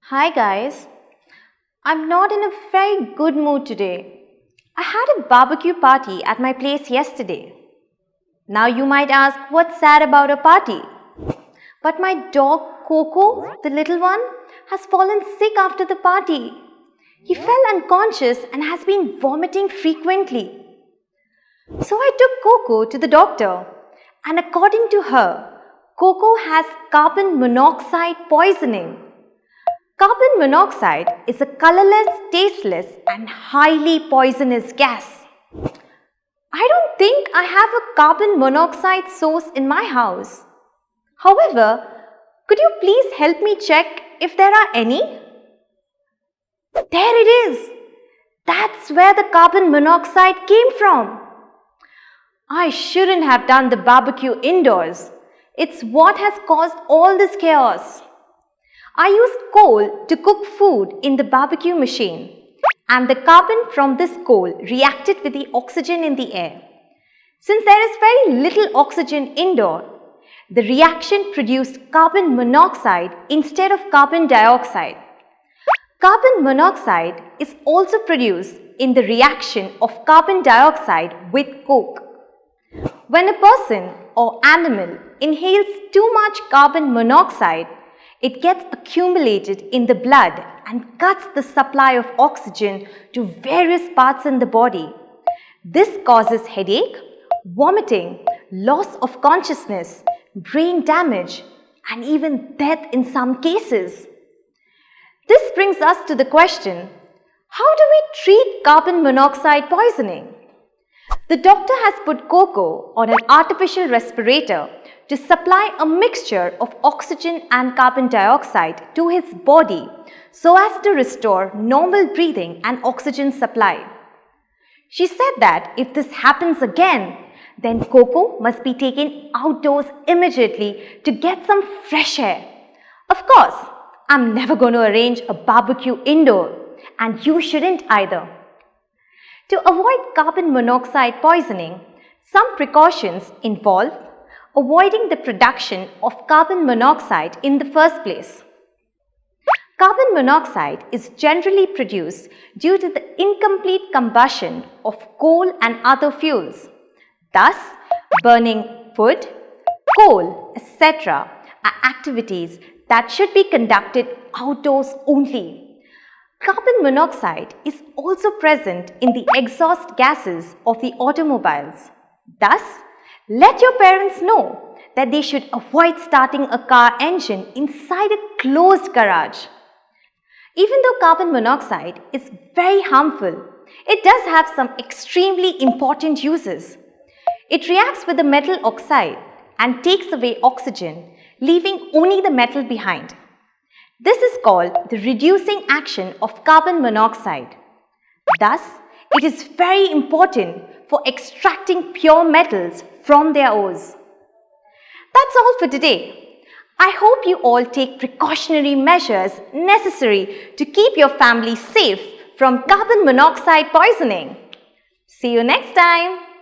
Hi guys, I'm not in a very good mood today. I had a barbecue party at my place yesterday. Now you might ask what's sad about a party. But my dog Coco, the little one, has fallen sick after the party. He fell unconscious and has been vomiting frequently. So I took Coco to the doctor, and according to her, Coco has carbon monoxide poisoning. Carbon monoxide is a colorless, tasteless and highly poisonous gas. I don't think I have a carbon monoxide source in my house. However, could you please help me check if there are any? There it is! That's where the carbon monoxide came from. I shouldn't have done the barbecue indoors. It's what has caused all this chaos. I used coal to cook food in the barbecue machine, and the carbon from this coal reacted with the oxygen in the air. Since there is very little oxygen indoor, the reaction produced carbon monoxide instead of carbon dioxide. Carbon monoxide is also produced in the reaction of carbon dioxide with coke. When a person or animal inhales too much carbon monoxide, it gets accumulated in the blood and cuts the supply of oxygen to various parts in the body. This causes headache, vomiting, loss of consciousness, brain damage, and even death in some cases. This brings us to the question, how do we treat carbon monoxide poisoning? The doctor has put Coco on an artificial respirator to supply a mixture of oxygen and carbon dioxide to his body so as to restore normal breathing and oxygen supply. She said that if this happens again, then Coco must be taken outdoors immediately to get some fresh air. Of course, I'm never going to arrange a barbecue indoor, and you shouldn't either. To avoid carbon monoxide poisoning, some precautions involve avoiding the production of carbon monoxide in the first place. Carbon monoxide is generally produced due to the incomplete combustion of coal and other fuels. Thus, burning wood, coal, etc. are activities that should be conducted outdoors only. Carbon monoxide is also present in the exhaust gases of the automobiles. Thus, let your parents know that they should avoid starting a car engine inside a closed garage. Even though carbon monoxide is very harmful, it does have some extremely important uses. It reacts with the metal oxide and takes away oxygen, leaving only the metal behind. This is called the reducing action of carbon monoxide. Thus, it is very important for extracting pure metals from their ores. That's all for today. I hope you all take precautionary measures necessary to keep your family safe from carbon monoxide poisoning. See you next time.